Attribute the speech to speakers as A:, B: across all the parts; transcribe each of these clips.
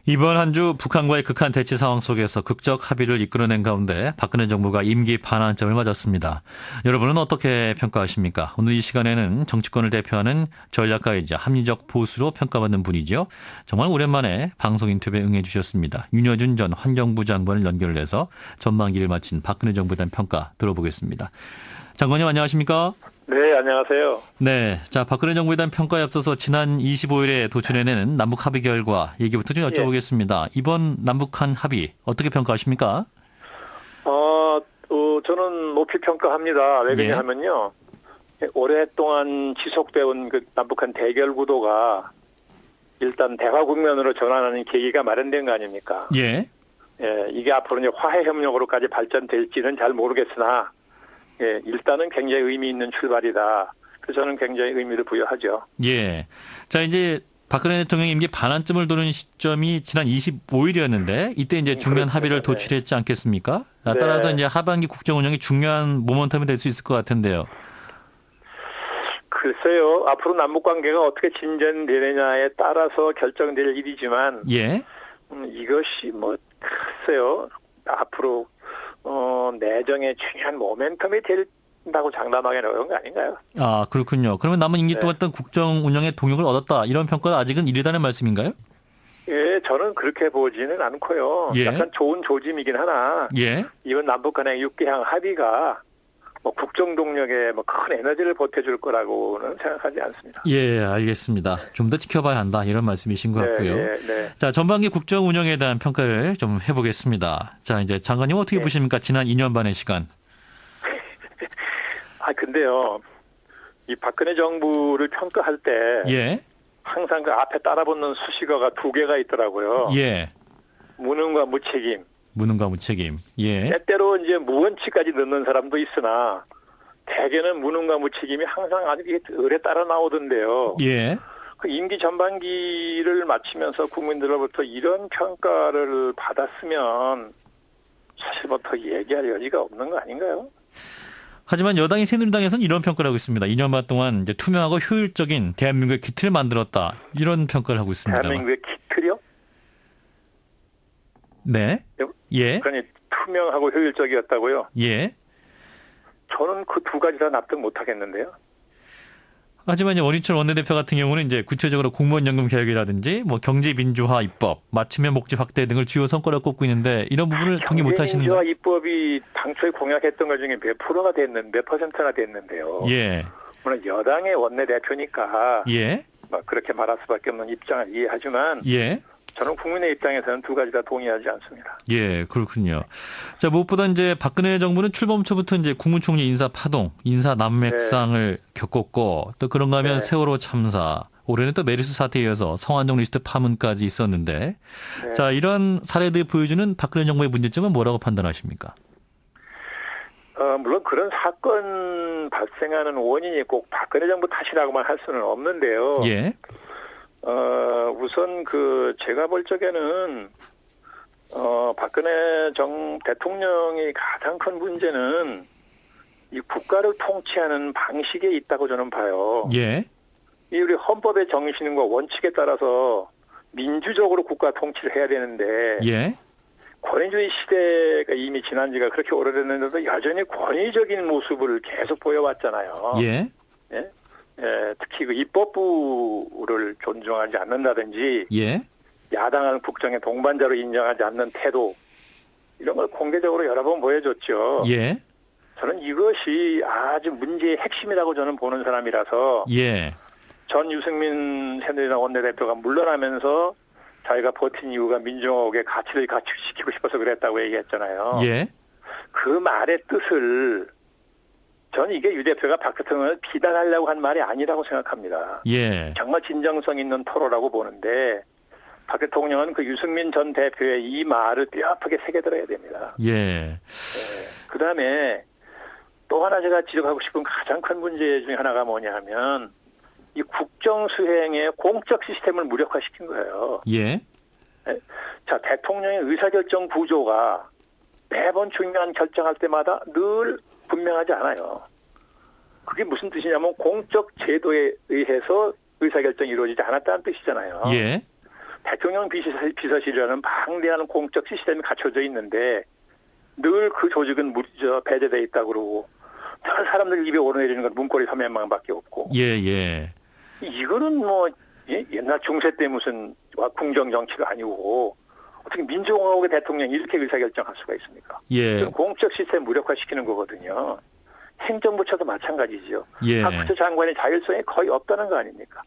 A: 이번 한 주 북한과의 극한 대치 상황 속에서 극적 합의를 이끌어낸 가운데 박근혜 정부가 임기 반환점을 맞았습니다. 여러분은 어떻게 평가하십니까? 오늘 이 시간에는 정치권을 대표하는 전략가이자 합리적 보수로 평가받는 분이죠. 정말 오랜만에 방송 인터뷰에 응해 주셨습니다. 윤여준 전 환경부 장관을 연결해서 전반기를 마친 박근혜 정부에 대한 평가 들어보겠습니다. 장관님 안녕하십니까?
B: 네, 안녕하세요.
A: 네. 자, 박근혜 정부에 대한 평가에 앞서서 지난 25일에 도출해내는 남북 합의 결과 얘기부터 좀 여쭤보겠습니다. 이번 남북한 합의 어떻게 평가하십니까?
B: 저는 높이 평가합니다. 왜 그러냐면요. 오랫동안 지속되어온 그 남북한 대결 구도가 일단 대화 국면으로 전환하는 계기가 마련된 거 아닙니까?
A: 예.
B: 예, 이게 앞으로 이제 화해 협력으로까지 발전될지는 잘 모르겠으나, 예, 일단은 굉장히 의미 있는 출발이다. 그래서 저는 굉장히 의미를 부여하죠.
A: 예. 자, 이제 박근혜 대통령이 임기 반환점을 도는 시점이 지난 25일이었는데 이때 이제 중요한 합의를 도출했지 않겠습니까? 따라서 이제 하반기 국정 운영이 중요한 모멘텀이 될 수 있을 것 같은데요.
B: 글쎄요. 앞으로 남북 관계가 어떻게 진전되느냐에 따라서 결정될 일이지만,
A: 예.
B: 이것이 글쎄요. 앞으로 내정의 중요한 모멘텀이 된다고 장담하기는 어려운 거 아닌가요?
A: 아, 그렇군요. 그러면 남은 임기 동안 어떤 국정 운영의 동력을 얻었다 이런 평가가 아직은 이르다는 말씀인가요?
B: 예, 저는 그렇게 보지는 않고요.
A: 예.
B: 약간 좋은 조짐이긴 하나,
A: 예.
B: 이번 남북 간의 육개항 합의가 국정 동력에 큰 에너지를 보태줄 거라고는 생각하지 않습니다.
A: 예, 알겠습니다. 좀 더 지켜봐야 한다 이런 말씀이신 것 같고요.
B: 네.
A: 자, 전반기 국정 운영에 대한 평가를 좀 해보겠습니다. 자, 이제 장관님 어떻게 보십니까? 지난 2년 반의 시간.
B: 근데요, 이 박근혜 정부를 평가할 때
A: 예.
B: 항상 그 앞에 따라붙는 수식어가 두 개가 있더라고요.
A: 예.
B: 무능과 무책임.
A: 무능과 무책임. 예.
B: 때때로 이제 무언치까지 넣는 사람도 있으나 대개는 무능과 무책임이 항상 아주 을에 따라 나오던데요.
A: 예.
B: 그 임기 전반기를 마치면서 국민들로부터 이런 평가를 받았으면 사실 더 얘기할 여지가 없는 거 아닌가요?
A: 하지만 여당인 새누리당에서는 이런 평가를 하고 있습니다. 2년 반 동안 이제 투명하고 효율적인 대한민국의 기틀을 만들었다. 이런 평가를 하고 있습니다.
B: 대한민국의 기틀이요?
A: 네. 예.
B: 그러니 투명하고 효율적이었다고요?
A: 예.
B: 저는 그 두 가지 다 납득 못 하겠는데요.
A: 하지만 이제 원희철 원내대표 같은 경우는 이제 구체적으로 공무원연금 개혁이라든지 경제민주화 입법, 맞춤형 목적 확대 등을 주요 성과로 꼽고 있는데 이런 부분을 동의 못 하시는 거예요?
B: 경제민주화 입법이 당초에 공약했던 것 중에 몇 프로가 몇 퍼센트나 됐는데요.
A: 예.
B: 물론 여당의 원내대표니까
A: 예.
B: 그렇게 말할 수밖에 없는 입장을 이해하지만
A: 예.
B: 저는 국민의 입장에서는 두 가지 다 동의하지 않습니다.
A: 예, 그렇군요. 자, 무엇보다 이제 박근혜 정부는 출범 초부터 이제 국무총리 인사 파동, 인사 난맥상을 겪었고 또 그런가 하면 세월호 참사, 올해는 또 메르스 사태에 이어서 성완종 리스트 파문까지 있었는데 자, 이런 사례들이 보여주는 박근혜 정부의 문제점은 뭐라고 판단하십니까?
B: 물론 그런 사건 발생하는 원인이 꼭 박근혜 정부 탓이라고만 할 수는 없는데요.
A: 예.
B: 우선 제가 볼 적에는 박근혜 대통령이 가장 큰 문제는 이 국가를 통치하는 방식에 있다고 저는 봐요.
A: 예.
B: 이 우리 헌법의 정신과 원칙에 따라서 민주적으로 국가 통치를 해야 되는데
A: 예.
B: 권위주의 시대가 이미 지난 지가 그렇게 오래됐는데도 여전히 권위적인 모습을 계속 보여왔잖아요.
A: 예.
B: 예? 특히 입법부를 존중하지 않는다든지
A: 예.
B: 야당을 국정의 동반자로 인정하지 않는 태도 이런 걸 공개적으로 여러 번 보여줬죠.
A: 예.
B: 저는 이것이 아주 문제의 핵심이라고 저는 보는 사람이라서
A: 예.
B: 전 유승민 새누리당 원내대표가 물러나면서 자기가 버틴 이유가 민족의 가치를 가축시키고 싶어서 그랬다고 얘기했잖아요.
A: 예.
B: 그 말의 뜻을 저는 이게 유 대표가 박 대통령을 비난하려고 한 말이 아니라고 생각합니다.
A: 예.
B: 정말 진정성 있는 토로라고 보는데 박 대통령은 그 유승민 전 대표의 이 말을 뼈아프게 새겨들어야 됩니다.
A: 예.
B: 그다음에 또 하나 제가 지적하고 싶은 가장 큰 문제 중에 하나가 뭐냐면 이 국정 수행의 공적 시스템을 무력화시킨 거예요.
A: 예.
B: 자, 대통령의 의사결정 구조가 매번 중요한 결정할 때마다 늘 분명하지 않아요. 그게 무슨 뜻이냐면 공적 제도에 의해서 의사결정이 이루어지지 않았다는 뜻이잖아요.
A: 예.
B: 대통령 비서실이라는 방대한 공적 시스템이 갖춰져 있는데 늘 그 조직은 배제돼 있다고 그러고 늘 사람들 입에 오르내리는 건 문고리 300만밖에 없고
A: 예.
B: 이거는 뭐 옛날 중세 때 무슨 궁정 정치가 아니고 어떻게 민주공화국의 대통령이 이렇게 의사결정할 수가 있습니까?
A: 예.
B: 공적 시스템 무력화시키는 거거든요. 행정부처도 마찬가지죠.
A: 예.
B: 각 부처 장관의 자율성이 거의 없다는 거 아닙니까?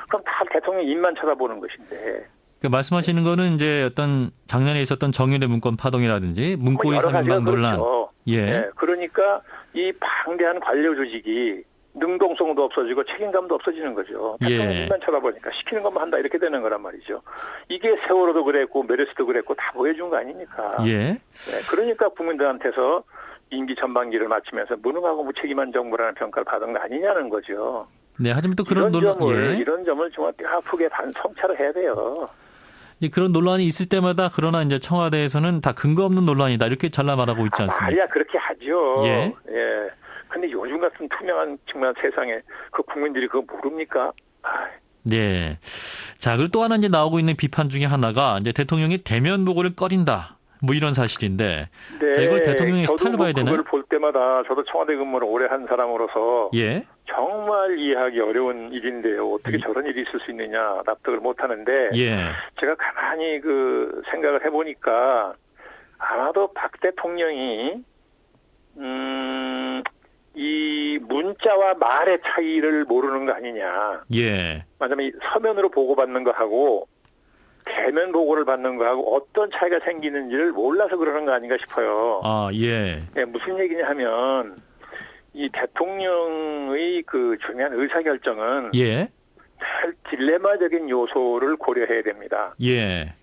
B: 그럼 다 대통령 입만 쳐다보는 것인데.
A: 그 말씀하시는 거는 이제 어떤 작년에 있었던 정윤회 문건 파동이라든지 문고리
B: 여러 가지가
A: 3인방 논란.
B: 그렇죠.
A: 예.
B: 그러니까 이 방대한 관료 조직이 능동성도 없어지고 책임감도 없어지는 거죠. 대통령
A: 예.
B: 입만 쳐다보니까 시키는 것만 한다 이렇게 되는 거란 말이죠. 이게 세월호도 그랬고 메르스도 그랬고 다 보여준 거 아닙니까?
A: 예.
B: 그러니까 국민들한테서 임기 전반기를 마치면서 무능하고 무책임한 정부라는 평가를 받은 거 아니냐는 거죠.
A: 네, 하지만 또 그런
B: 이런 점을 정말 뼈아프게 성찰을 해야 돼요.
A: 그런 논란이 있을 때마다 그러나 이제 청와대에서는 다 근거 없는 논란이다 이렇게 잘라 말하고 있지 않습니까?
B: 말이야 그렇게 하죠.
A: 예.
B: 근데 요즘 같은 투명한 정말 세상에 그 국민들이 그거 모릅니까?
A: 네. 자, 그리고 또 하나 이제 나오고 있는 비판 중에 하나가 이제 대통령이 대면 보고를 꺼린다. 뭐 이런 사실인데. 자, 이걸 대통령의 스타일로 봐야 되나요?
B: 그걸 볼 때마다 저도 청와대 근무를 오래 한 사람으로서
A: 예.
B: 정말 이해하기 어려운 일인데요. 어떻게 저런 일이 있을 수 있느냐 납득을 못 하는데
A: 예.
B: 제가 가만히 그 생각을 해보니까 아마도 박 대통령이 이 문자와 말의 차이를 모르는 거 아니냐.
A: 예.
B: 맞으면 이 서면으로 보고받는 거하고 대면 보고를 받는 거하고 어떤 차이가 생기는지를 몰라서 그러는 거 아닌가 싶어요.
A: 아, 예.
B: 무슨 얘기냐 하면 이 대통령의 그 중요한 의사결정은
A: 예.
B: 늘 딜레마적인 요소를 고려해야 됩니다.
A: 예.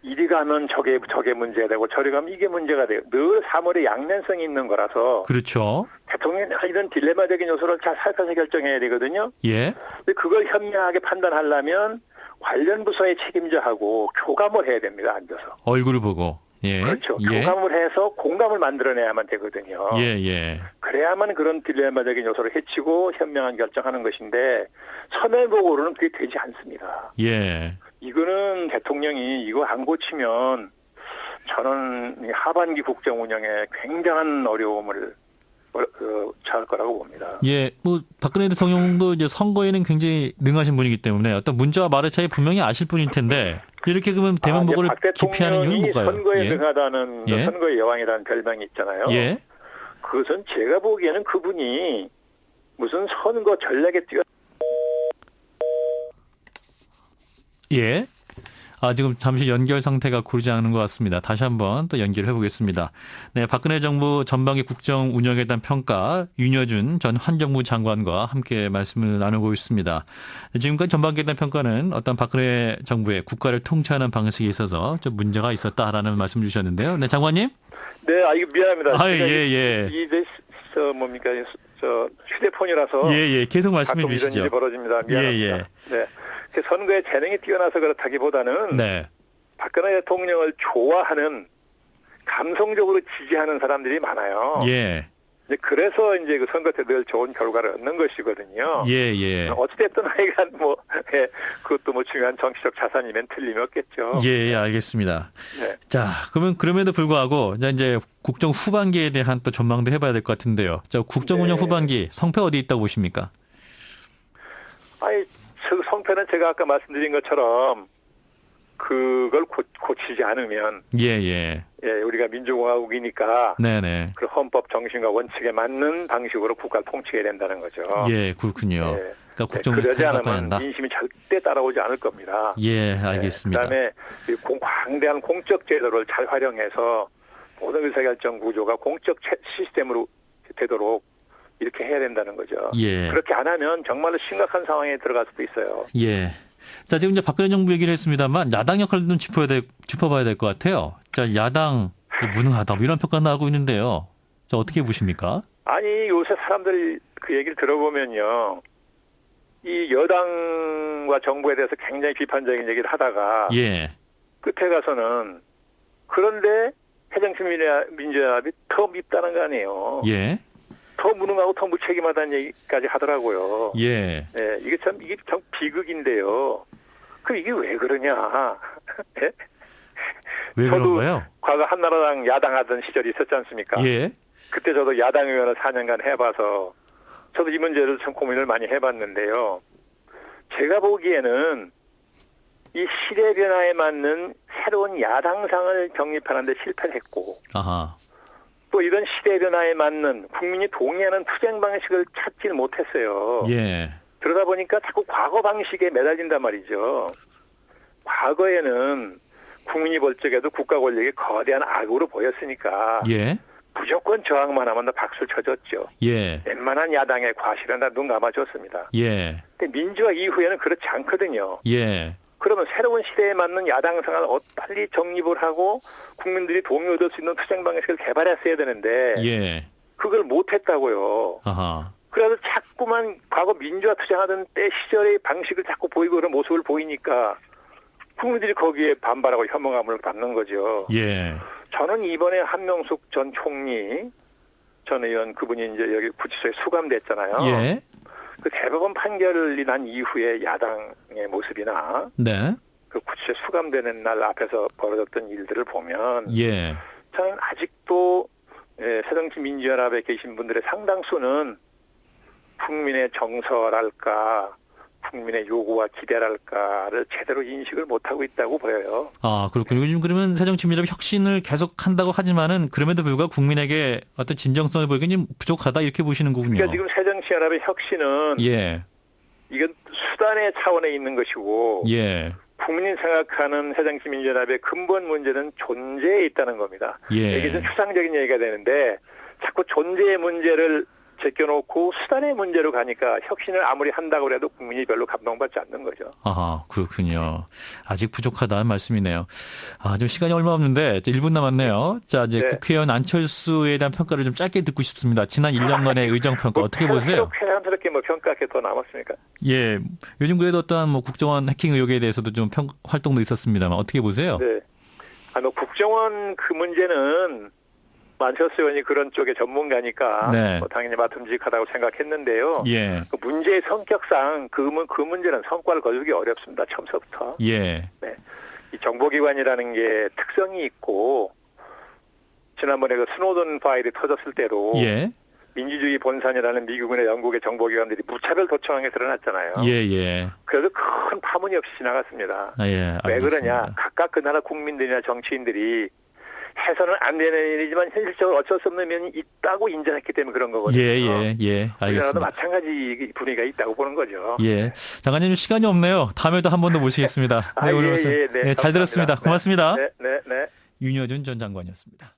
B: 이리 가면 저게 문제가 되고 저리 가면 이게 문제가 돼요. 늘 사물의 양면성이 있는 거라서
A: 그렇죠.
B: 대통령이 이런 딜레마적인 요소를 잘 살펴서 결정해야 되거든요.
A: 예.
B: 근데 그걸 현명하게 판단하려면 관련 부서의 책임자하고 교감을 해야 됩니다. 앉아서.
A: 얼굴을 보고. 예.
B: 그렇죠.
A: 예.
B: 교감을 해서 공감을 만들어내야만 되거든요.
A: 예.
B: 그래야만 그런 딜레마적인 요소를 해치고 현명한 결정하는 것인데 서면 보고로는 그게 되지 않습니다.
A: 예.
B: 이거는 대통령이 이거 안 고치면 저는 하반기 국정 운영에 굉장한 어려움을 처할 거라고 봅니다.
A: 예, 뭐 박근혜 대통령도 이제 선거에는 굉장히 능하신 분이기 때문에 어떤 문자와 말의 차이 분명히 아실 분일 텐데 이렇게 그러면 대면 보고를 기피하는 이유는
B: 대통령이
A: 뭘까요?
B: 선거에 능하다는
A: 예.
B: 선거의 여왕이라는 별명이 있잖아요.
A: 예.
B: 그것은 제가 보기에는 그분이 무슨 선거 전략에 뛰어
A: 예. 지금 잠시 연결 상태가 고르지 않은 것 같습니다. 다시 한번 또 연결을 해보겠습니다. 네, 박근혜 정부 전반기 국정 운영에 대한 평가 윤여준 전 환경부 장관과 함께 말씀을 나누고 있습니다. 지금까지 전반기에 대한 평가는 어떤 박근혜 정부의 국가를 통치하는 방식에 있어서 좀 문제가 있었다라는 말씀 주셨는데요. 네, 장관님.
B: 네, 이거 미안합니다.
A: 예.
B: 뭡니까? 휴대폰이라서.
A: 예. 계속 말씀해
B: 가끔
A: 주시죠.
B: 이런 일이 벌어집니다. 미안합니다.
A: 예.
B: 네. 선거에 재능이 뛰어나서 그렇다기보다는
A: 네.
B: 박근혜 대통령을 좋아하는 감성적으로 지지하는 사람들이 많아요.
A: 예.
B: 그래서 이제 그 선거 때 늘 좋은 결과를 얻는 것이거든요.
A: 예.
B: 어찌됐든 하여간 그것도 뭐 중요한 정치적 자산이면 틀림이 없겠죠.
A: 예, 알겠습니다.
B: 네.
A: 자, 그러면 그럼에도 불구하고 이제 국정 후반기에 대한 또 전망도 해봐야 될 것 같은데요. 저 국정 운영
B: 네.
A: 후반기 성패 어디 있다고 보십니까?
B: 그 성패는 제가 아까 말씀드린 것처럼 그걸 고치지 않으면
A: 예.
B: 우리가 민주공화국이니까
A: 네네.
B: 그 헌법 정신과 원칙에 맞는 방식으로 국가를 통치해야 된다는 거죠.
A: 예, 그렇군요.
B: 네.
A: 그러니까 국정
B: 그러지
A: 운영
B: 않으면
A: 한다.
B: 민심이 절대 따라오지 않을 겁니다.
A: 예, 알겠습니다.
B: 그다음에 광대한 공적 제도를 잘 활용해서 모든 의사결정 구조가 공적 시스템으로 되도록 이렇게 해야 된다는 거죠.
A: 예.
B: 그렇게 안 하면 정말로 심각한 상황에 들어갈 수도 있어요.
A: 예. 자, 지금 이제 박근혜 정부 얘기를 했습니다만 야당 역할도 좀 짚어봐야 될 것 같아요. 자, 야당 무능하다 뭐 이런 평가 나오고 있는데요. 자, 어떻게 보십니까?
B: 아니 요새 사람들이 그 얘기를 들어보면요. 이 여당과 정부에 대해서 굉장히 비판적인 얘기를 하다가
A: 예.
B: 끝에 가서는 그런데 새정치민주연합이 더 밉다는 거 아니에요.
A: 예.
B: 더 무능하고 더 무책임하다는 얘기까지 하더라고요.
A: 예.
B: 이게 참 비극인데요. 그 이게 왜 그러냐. 예?
A: 왜
B: 저도
A: 그런가요?
B: 과거 한나라당 야당하던 시절이 있었지 않습니까?
A: 예.
B: 그때 저도 야당 의원을 4년간 해봐서 저도 이 문제를 참 고민을 많이 해봤는데요. 제가 보기에는 이 시대 변화에 맞는 새로운 야당상을 정립하는 데 실패를 했고
A: 아하.
B: 또 이런 시대 변화에 맞는 국민이 동의하는 투쟁 방식을 찾지 못했어요.
A: 예.
B: 그러다 보니까 자꾸 과거 방식에 매달린단 말이죠. 과거에는 국민이 볼 적에도 국가 권력이 거대한 악으로 보였으니까
A: 예.
B: 무조건 저항만 하면 다 박수를 쳐줬죠.
A: 예.
B: 웬만한 야당의 과실은 다 눈 감아줬습니다.
A: 예.
B: 근데 민주화 이후에는 그렇지 않거든요.
A: 예.
B: 그러면 새로운 시대에 맞는 야당상을 빨리 정립을 하고 국민들이 동의 얻을 수 있는 투쟁 방식을 개발했어야 되는데
A: 예.
B: 그걸 못했다고요.
A: 아하.
B: 그래서 자꾸만 과거 민주화 투쟁하던 때 시절의 방식을 자꾸 보이고 그런 모습을 보이니까 국민들이 거기에 반발하고 혐오감을 받는 거죠.
A: 예.
B: 저는 이번에 한명숙 전 총리 전 의원 그분이 이제 여기 구치소에 수감됐잖아요.
A: 예.
B: 그 대법원 판결이 난 이후에 야당의 모습이나
A: 네.
B: 그 구치소에 수감되는 날 앞에서 벌어졌던 일들을 보면
A: 예.
B: 저는 아직도 새정치민주연합에 계신 분들의 상당수는 국민의 정서랄까 국민의 요구와 기대랄까를 제대로 인식을 못하고 있다고 보여요.
A: 아, 그렇군요. 요즘 그러면 새정치민주연합 혁신을 계속한다고 하지만은 그럼에도 불구하고 국민에게 어떤 진정성을 보이기는 좀 부족하다 이렇게 보시는 거군요.
B: 그러니까 지금 새정치연합의 혁신은
A: 예.
B: 이건 수단의 차원에 있는 것이고
A: 예.
B: 국민이 생각하는 새정치민주연합의 근본 문제는 존재에 있다는 겁니다.
A: 예.
B: 이게 좀 추상적인 얘기가 되는데 자꾸 존재의 문제를 제껴놓고 수단의 문제로 가니까 혁신을 아무리 한다고 해도 국민이 별로 감동받지 않는 거죠.
A: 아, 그렇군요. 아직 부족하다는 말씀이네요. 아, 좀 시간이 얼마 없는데 이제 1분 남았네요. 자, 이제
B: 네.
A: 국회의원 안철수에 대한 평가를 좀 짧게 듣고 싶습니다. 지난 1년간의 의정평가 어떻게 보세요?
B: 새삼스럽게 뭐 평가할 게 더 남았습니까?
A: 예. 요즘 그래도 어떠한 뭐 국정원 해킹 의혹에 대해서도 좀 활동도 있었습니다만 어떻게 보세요?
B: 네. 뭐 국정원 그 문제는 안철수 의원이 그런 쪽의 전문가니까
A: 네.
B: 뭐 당연히 맡음직하다고 생각했는데요.
A: 예.
B: 그 문제의 성격상 그 문제는 성과를 거두기 어렵습니다. 처음서부터.
A: 예.
B: 네. 이 정보기관이라는 게 특성이 있고 지난번에 그 스노든 파일이 터졌을 때도
A: 예.
B: 민주주의 본산이라는 미국이나 영국의 정보기관들이 무차별 도청한 게 드러났잖아요.
A: 예, 예.
B: 그래서 큰 파문이 없이 지나갔습니다.
A: 아, 예.
B: 왜
A: 알겠습니다.
B: 그러냐? 각각 그 나라 국민들이나 정치인들이 해서는 안 되는 일이지만 현실적으로 어쩔 수 없는 면이 있다고 인정했기 때문에 그런 거거든요.
A: 예, 예, 예.
B: 우리나라도
A: 알겠습니다.
B: 마찬가지 분위기가 있다고 보는 거죠.
A: 예. 장관님 시간이 없네요. 다음에도 한 번 더 모시겠습니다. 네, 오늘 말씀 잘 들었습니다. 고맙습니다.
B: 네, 네, 네.
A: 윤여준 전 장관이었습니다.